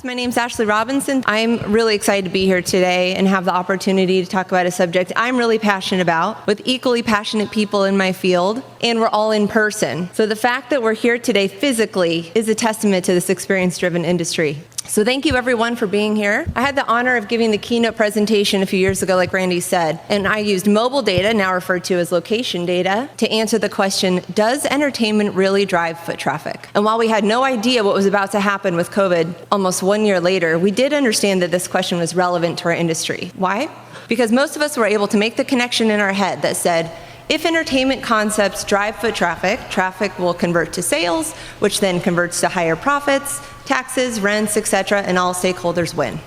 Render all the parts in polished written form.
My name's Ashley Robinson. I'm really excited to be here today and have the opportunity to talk about a subject I'm really passionate about with equally passionate people in my field, and we're all in person. So the fact that we're here today physically is a testament to this experience-driven industry. So thank you everyone for being here. I had the honor of giving the keynote presentation a few years ago, like Randy said, and I used mobile data, now referred to as location data, to answer the question, does entertainment really drive foot traffic? And while we had no idea what was about to happen with COVID almost 1 year later, we did understand that this question was relevant to our industry. Why? Because most of us were able to make the connection in our head that said, if entertainment concepts drive foot traffic, traffic will convert to sales, which then converts to higher profits, taxes, rents, etc., and all stakeholders win.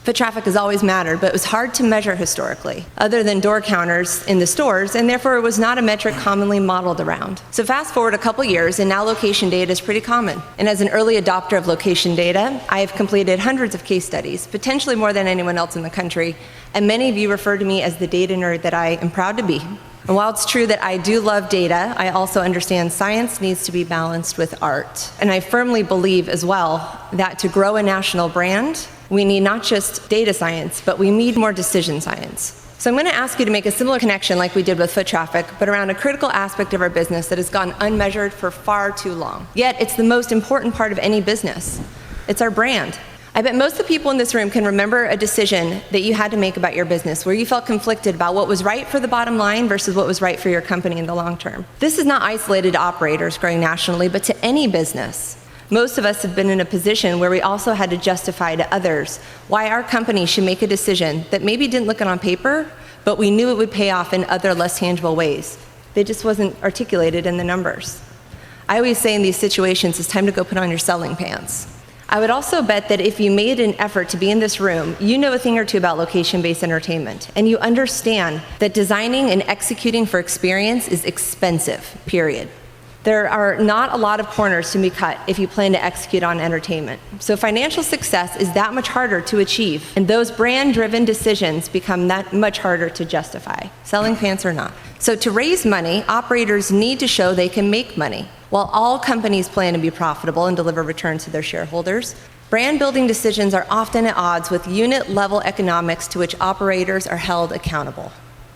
Foot traffic has always mattered, but it was hard to measure historically, other than door counters in the stores, and therefore it was not a metric commonly modeled around. So fast forward a couple years, and now location data is pretty common. And as an early adopter of location data, I have completed hundreds of case studies, potentially more than anyone else in the country, and many of you refer to me as the data nerd that I am proud to be. And while it's true that I do love data, I also understand science needs to be balanced with art. And I firmly believe as well that to grow a national brand, we need not just data science, but we need more decision science. So I'm going to ask you to make a similar connection like we did with foot traffic, but around a critical aspect of our business that has gone unmeasured for far too long. Yet it's the most important part of any business. It's our brand. I bet most of the people in this room can remember a decision that you had to make about your business where you felt conflicted about what was right for the bottom line versus what was right for your company in the long term. This is not isolated to operators growing nationally, but to any business. Most of us have been in a position where we also had to justify to others why our company should make a decision that maybe didn't look it on paper, but we knew it would pay off in other less tangible ways. They just wasn't articulated in the numbers. I always say in these situations, it's time to go put on your selling pants. I would also bet that if you made an effort to be in this room, you know a thing or two about location-based entertainment, and you understand that designing and executing for experience is expensive, period. There are not a lot of corners to be cut if you plan to execute on entertainment. So financial success is that much harder to achieve, and those brand-driven decisions become that much harder to justify, selling pants or not. So to raise money, operators need to show they can make money. While all companies plan to be profitable and deliver returns to their shareholders, brand-building decisions are often at odds with unit-level economics to which operators are held accountable.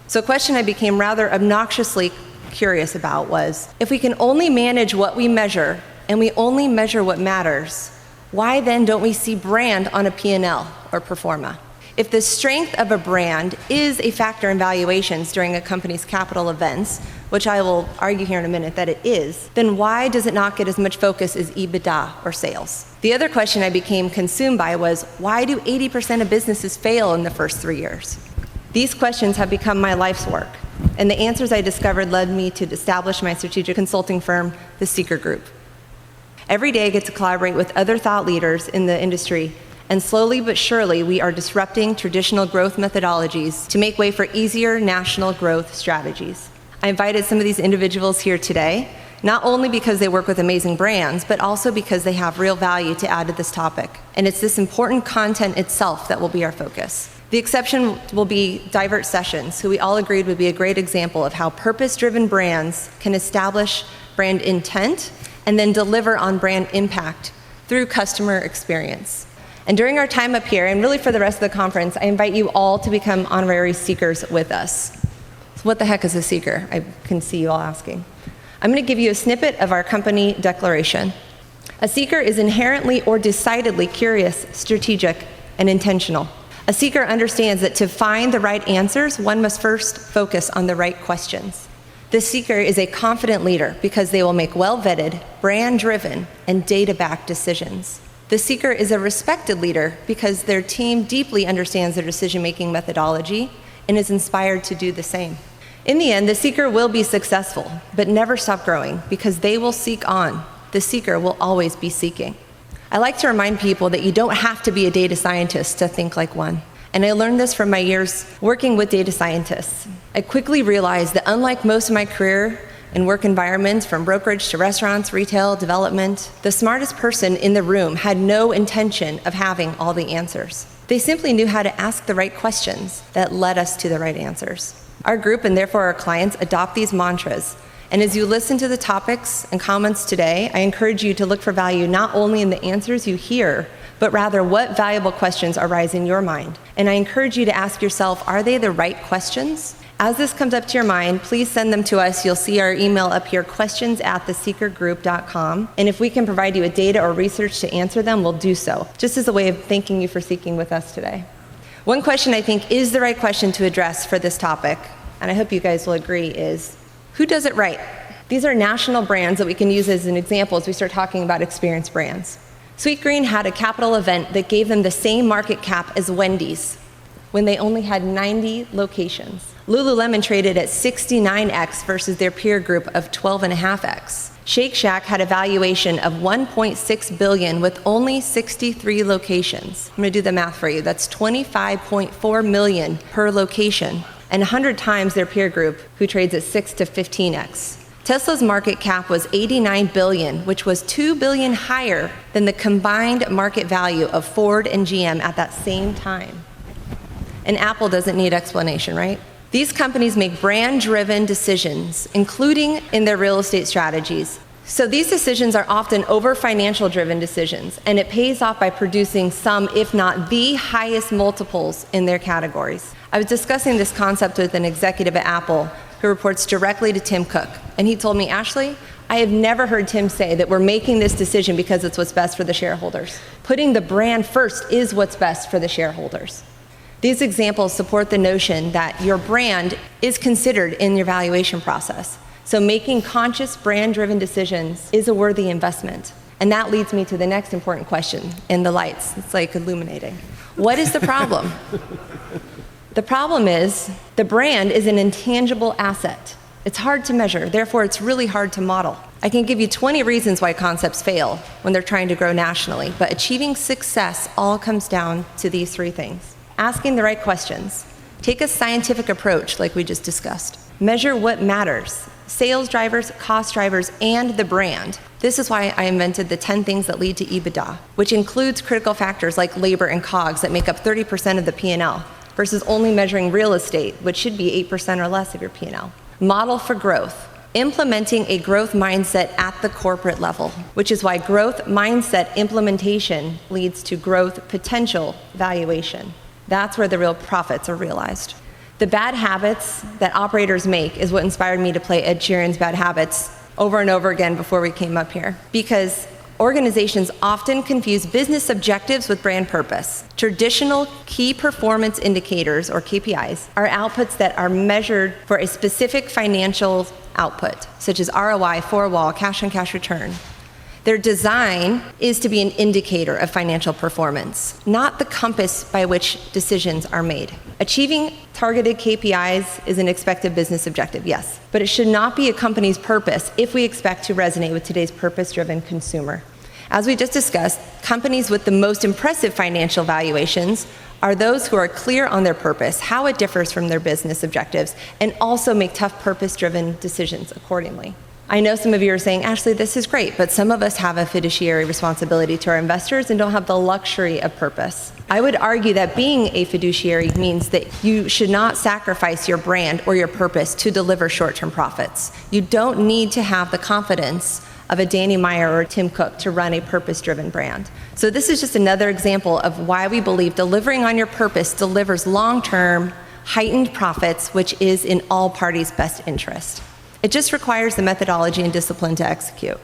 So a question I became rather obnoxiously curious about was, if we can only manage what we measure and we only measure what matters, why then don't we see brand on a P&L or pro forma? If the strength of a brand is a factor in valuations during a company's capital events, which I will argue here in a minute that it is, then why does it not get as much focus as EBITDA or sales? The other question I became consumed by was, why do 80% of businesses fail in the first 3 years? These questions have become my life's work, and the answers I discovered led me to establish my strategic consulting firm, the Seaker Group. Every day I get to collaborate with other thought leaders in the industry, and slowly but surely we are disrupting traditional growth methodologies to make way for easier national growth strategies. I invited some of these individuals here today, not only because they work with amazing brands, but also because they have real value to add to this topic. And it's this important content itself that will be our focus. The exception will be Divert Sessions, who we all agreed would be a great example of how purpose-driven brands can establish brand intent and then deliver on brand impact through customer experience. And during our time up here, and really for the rest of the conference, I invite you all to become honorary Seekers with us. So what the heck is a Seeker? I can see you all asking. I'm going to give you a snippet of our company declaration. A Seeker is inherently or decidedly curious, strategic, and intentional. A Seeker understands that to find the right answers, one must first focus on the right questions. The Seeker is a confident leader because they will make well-vetted, brand-driven, and data-backed decisions. The Seeker is a respected leader because their team deeply understands their decision-making methodology and is inspired to do the same. In the end, the Seeker will be successful, but never stop growing because they will seek on. The Seeker will always be seeking. I like to remind people that you don't have to be a data scientist to think like one. And I learned this from my years working with data scientists. I quickly realized that unlike most of my career in work environments, from brokerage to restaurants, retail, development, the smartest person in the room had no intention of having all the answers. They simply knew how to ask the right questions that led us to the right answers. Our group, and therefore our clients, adopt these mantras. And as you listen to the topics and comments today, I encourage you to look for value not only in the answers you hear, but rather what valuable questions arise in your mind. And I encourage you to ask yourself, are they the right questions? As this comes up to your mind, please send them to us. You'll see our email up here, questions@theseakergroup.com. And if we can provide you with data or research to answer them, we'll do so, just as a way of thanking you for seeking with us today. One question I think is the right question to address for this topic, and I hope you guys will agree, is who does it right? These are national brands that we can use as an example as we start talking about experience brands. Sweet Green had a capital event that gave them the same market cap as Wendy's when they only had 90 locations. Lululemon traded at 69x versus their peer group of 12.5x. Shake Shack had a valuation of $1.6 billion with only 63 locations. I'm gonna do the math for you. That's $25.4 million per location, and 100 times their peer group, who trades at 6 to 15x. Tesla's market cap was $89 billion, which was $2 billion higher than the combined market value of Ford and GM at that same time. And Apple doesn't need explanation, right? These companies make brand-driven decisions, including in their real estate strategies. So these decisions are often over financial-driven decisions, and it pays off by producing some, if not the highest multiples in their categories. I was discussing this concept with an executive at Apple who reports directly to Tim Cook, and he told me, Ashley, I have never heard Tim say that we're making this decision because it's what's best for the shareholders. Putting the brand first is what's best for the shareholders. These examples support the notion that your brand is considered in your valuation process. So making conscious brand-driven decisions is a worthy investment. And that leads me to the next important question in the lights. It's like illuminating. What is the problem? The problem is the brand is an intangible asset. It's hard to measure, therefore it's really hard to model. I can give you 20 reasons why concepts fail when they're trying to grow nationally, but achieving success all comes down to these three things. Asking the right questions. Take a scientific approach like we just discussed. Measure what matters. Sales drivers, cost drivers, and the brand. This is why I invented the 10 things that lead to EBITDA, which includes critical factors like labor and COGS that make up 30% of the P&L, versus only measuring real estate, which should be 8% or less of your P&L. Model for growth. Implementing a growth mindset at the corporate level, which is why growth mindset implementation leads to growth potential valuation. That's where the real profits are realized. The bad habits that operators make is what inspired me to play Ed Sheeran's Bad Habits over and over again before we came up here. Because organizations often confuse business objectives with brand purpose. Traditional key performance indicators, or KPIs, are outputs that are measured for a specific financial output, such as ROI, four-wall, cash-on-cash return. Their design is to be an indicator of financial performance, not the compass by which decisions are made. Achieving targeted KPIs is an expected business objective, yes, but it should not be a company's purpose if we expect to resonate with today's purpose-driven consumer. As we just discussed, companies with the most impressive financial valuations are those who are clear on their purpose, how it differs from their business objectives, and also make tough purpose-driven decisions accordingly. I know some of you are saying, Ashley, this is great, but some of us have a fiduciary responsibility to our investors and don't have the luxury of purpose. I would argue that being a fiduciary means that you should not sacrifice your brand or your purpose to deliver short-term profits. You don't need to have the confidence of a Danny Meyer or a Tim Cook to run a purpose-driven brand. So this is just another example of why we believe delivering on your purpose delivers long-term, heightened profits, which is in all parties' best interest. It just requires the methodology and discipline to execute.